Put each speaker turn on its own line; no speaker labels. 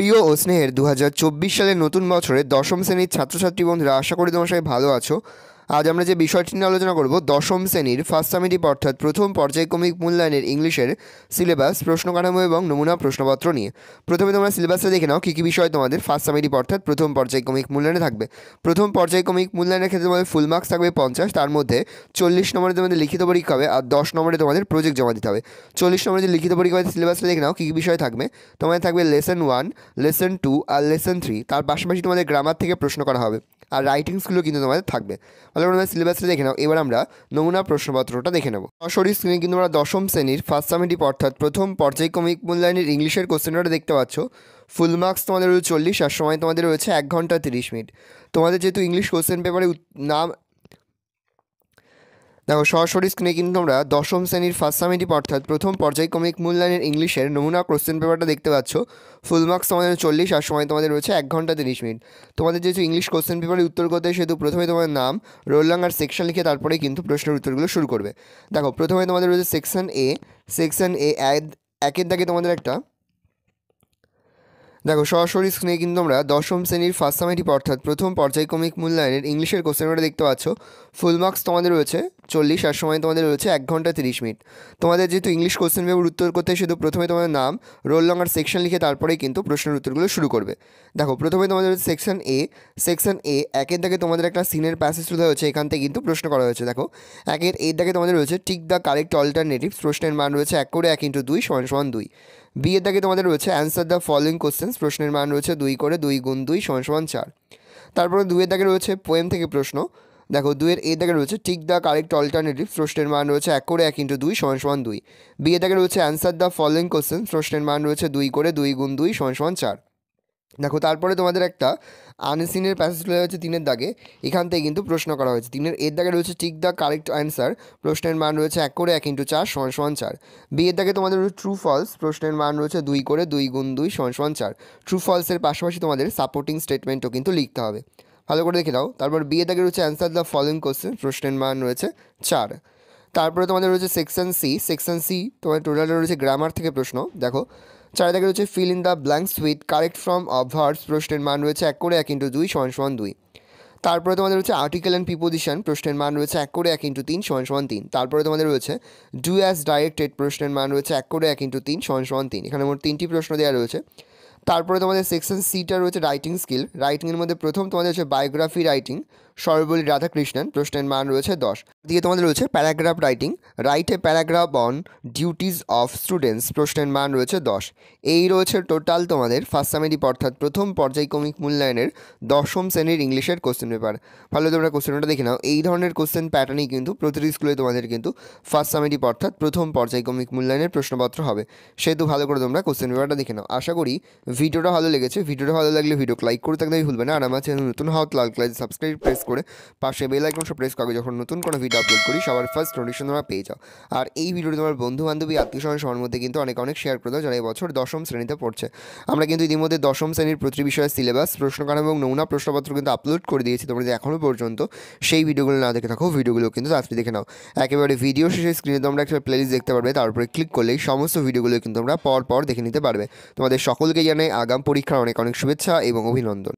প্রিয় ও স্নেহের 2024 সালের নতুন বছরের দশম শ্রেণীর ছাত্রছাত্রী বন্ধুরা, আশা করি তোমার সবাই ভালো আছো। আজ আমরা যে বিষয়টি নিয়ে আলোচনা করব, দশম শ্রেণীর ফার্স্ট সামেটিভ অর্থাৎ প্রথম পর্যায়ক্রমিক মূল্যায়নের ইংলিশের সিলেবাস, প্রশ্ন কাঠামো এবং নমুনা প্রশ্নপত্র নিয়ে। প্রথমে তোমরা সিলেবাসটা দেখে নাও কী কী বিষয় তোমাদের ফার্স্ট সামেটিভ অর্থাৎ প্রথম পর্যায়ক্রমিক মূল্যায়নে থাকবে। প্রথম পর্যায়ক্রমিক মূল্যায়নের ক্ষেত্রে তোমাদের ফুল মার্কস থাকবে 50, তার মধ্যে 40 নম্বরে তোমাদের লিখিত পরীক্ষা হবে আর 10 নম্বরে তোমাদের প্রজেক্ট জমা দিতে হবে। 40 নম্বরে যে লিখিত পরীক্ষা হবে সিলেবাসটা দেখে নাও কী কী বিষয় থাকবে। তোমাদের থাকবে লেসন 1, লেসন 2 আর লেসন 3। তার পাশাপাশি তোমাদের গ্রামার থেকে প্রশ্ন করা হবে আর রাইটিংসগুলো কিন্তু তোমাদের থাকবে। ভালো করে তোমরা সিলেবাসটা দেখে নাও। এবার আমরা নমুনা প্রশ্নপত্রটা দেখে নেব। সরাসরি স্ক্রিনে কিন্তু আমরা দশম শ্রেণীর ফার্স্ট সামেটিভ অর্থাৎ প্রথম পর্যায়ক্রমিক মূল্যায়নের ইংলিশের কোশ্চেনটা দেখতে পাচ্ছ। ফুল মার্কস তোমাদের রয়েছে 40 আর সময় তোমাদের রয়েছে 1 ঘন্টা 30 মিনিট। তোমাদের যেহেতু ইংলিশ কোশ্চেন পেপারে নাম দেখো, সরাসরি স্ক্রিনে কিন্তু তোমরা দশম শ্রেণীর ফার্স্ট সামেটিভ অর্থাৎ প্রথম পর্যায়ক্রমিক মূল্যায়নের ইংলিশের নমুনা কোশ্চেন পেপারটা দেখতে পাচ্ছ। ফুল মার্কস তোমাদের 40 আর সময় তোমাদের রয়েছে 1 ঘন্টা 30 মিনিট। তোমাদের যেহেতু ইংলিশ কোশ্চেন পেপারে উত্তর করতে সেহেতু প্রথমে তোমার নাম, রোল নাম্বার, সেকশন লিখে তারপরে কিন্তু প্রশ্নের উত্তরগুলো শুরু করবে। দেখো, প্রথমে তোমাদের রয়েছে সেকশন এ একের দাগে তোমাদের একটা দেখো, সরাসরি স্ক্রিনে কিন্তু তোমরা দশম শ্রেণীর ফার্স্ট সামেটিভ অর্থাৎ প্রথম পর্যায়ক্রমিক মূল্যায়নের ইংলিশের কোশ্চেন পেপারটা দেখতে পাচ্ছ। ফুল মার্কস তোমাদের রয়েছে 40 আর সময় তোমাদের রয়েছে 1 ঘন্টা 30 মিনিট। তোমাদের যেহেতু ইংলিশ কোশ্চেন পেপার উত্তর করতে সেহেতু প্রথমে তোমার নাম, রোল নাম্বার, সেকশন লিখে তারপরেই কিন্তু প্রশ্নের উত্তরগুলো শুরু করবে। দেখো, প্রথমে তোমাদের রয়েছে সেকশন এ একের দাগে তোমাদের একটা সিনের প্যাসেজ তুলে হয়েছে, এখান থেকে কিন্তু প্রশ্ন করা হয়েছে। দেখো, একের এর দাগে তোমাদের রয়েছে টিক দ্য কারেক্ট অল্টারনেটিভস, প্রশ্নের মান রয়েছে 1 করে 1 × 2 = 2। বি এর দাগে তোমাদের রয়েছে অ্যান্সার দ্য ফলোয়িং কোশ্চেন্স, প্রশ্নের মান রয়েছে 2 করে 2 × 2 = 4। তারপরে 2 এর দাগে রয়েছে পোয়েম থেকে প্রশ্ন। দেখো, 2 এর দাগে রয়েছে টিক দ্য কারেক্ট অল্টারনেটিভস, প্রশ্নের মান রয়েছে 1 করে 1 × 2 = 2। বি এর দাগে রয়েছে অ্যান্সার দ্য ফলোয়িং কোশ্চেন্স, প্রশ্নের মান রয়েছে 2 করে 2 × 2 = 4। দেখো, তারপরে তোমাদের একটা আনসিনের প্যাসেজ তুলে হয়েছে 3 এর দাগে, এখান থেকে কিন্তু প্রশ্ন করা হয়েছে। 3 এর দাগে রয়েছে টিক দ্য কারেক্ট অ্যান্সার, প্রশ্নের মান রয়েছে 1 করে 1 × 4 = 4। বি এর দাগে তোমাদের রয়েছে ট্রু ফলস, প্রশ্নের মান রয়েছে 2 করে 2 × 2 = 4। ট্রু ফলসের পাশাপাশি তোমাদের সাপোর্টিং স্টেটমেন্টও কিন্তু লিখতে হবে। ভালো করে দেখে নাও। তারপর বি এর দাগে রয়েছে অ্যান্সার দ্য ফলোয়িং কোশ্চেন, প্রশ্নের মান রয়েছে 4। তারপরে তোমাদের রয়েছে সেকশন সি তোমাদের টোটাল রয়েছে গ্রামার থেকে প্রশ্ন। দেখো, 4 দাগে রয়েছে fill in the blanks with correct form of verbs, প্রশ্নের মান রয়েছে 1 করে 1 × 2 = 2। তারপরে তোমাদের রয়েছে আর্টিকেল অ্যান্ড প্রিপোজিশন, প্রশ্নের মান রয়েছে 1 করে 1 × 3 = 3। তারপরে তোমাদের রয়েছে ডু অ্যাজ ডাইরেক্টেড, প্রশ্নের মান রয়েছে 1 করে 1 × 3 = 3। এখানে মোট 3টি প্রশ্ন দেওয়া রয়েছে। তারপরে তোমাদের সেকশন সিটা রয়েছে রাইটিং স্কিল। রাইটিংয়ের মধ্যে প্রথম তোমাদের হচ্ছে বায়োগ্রাফি রাইটিং, সর্বপল্লী রাধাকৃষ্ণন, প্রশ্নের মান রয়েছে 10। দিয়ে তোমাদের রয়েছে paragraph writing, write a paragraph on duties of students, প্রশ্নের মান রয়েছে 10। এই রয়েছে টোটাল তোমাদের ফার্স্ট সামেটিভ অর্থাৎ প্রথম পর্যায়ক্রমিক মূল্যায়নের দশম শ্রেণীর ইংলিশের কোশ্চেন পেপার। ভালো তোমরা কোশ্চেনটা দেখে নাও। এই ধরনের কোশ্চেন প্যাটার্নই কিন্তু প্রতিটি স্কুলে তোমাদের কিন্তু ফার্স্ট সামেটিভ অর্থাৎ প্রথম পর্যায়ক্রমিক মূল্যায়নের প্রশ্নপত্র হবে, সেহেতু ভালো করে তোমরা কোশ্চেন পেপারটা দেখে নাও। আশা করি ভিডিওটা ভালো লেগেছে। ভিডিওটা ভালো লাগলে ভিডিও লাইক করে থাকলে ভুলবে না, আর আমার চ্যানেল নতুন হওয়া লাল কালার সাবস্ক্রাইব প্রেস করে পাশে বেল আইকনটা প্রেস করে যখন নতুন কোনো ভিডিও আপলোড করি সবার ফার্স্ট নোটিফিকেশন তোমরা পেয়ে যাও। আর এই ভিডিওটি তোমার বন্ধু বান্ধবী আত্মীয় স্বজন সবার মধ্যে কিন্তু অনেক শেয়ার করে দাও যারা এবছর দশম শ্রেণীতে পড়ছে। আমরা কিন্তু ইতিমধ্যে দশম শ্রেণীর প্রতি বিষয়ের সিলেবাস, প্রশ্ন কাঠামো এবং নমুনা প্রশ্নপত্র কিন্তু আপলোড করে দিয়েছি। তোমরা যদি এখনও পর্যন্ত সেই ভিডিওগুলো না দেখে থাকো, ভিডিওগুলো কিন্তু তাড়াতাড়ি দেখে নাও। একেবারে ভিডিও শেষে স্ক্রিনে তোমরা একটা প্লেলিস্ট দেখতে পারবে, তারপরে ক্লিক করলেই সমস্ত ভিডিওগুলো কিন্তু তোমরা পর দেখে নিতে পারবে। তোমাদের সকলকে জানাই আগাম পরীক্ষার অনেক শুভেচ্ছা এবং অভিনন্দন।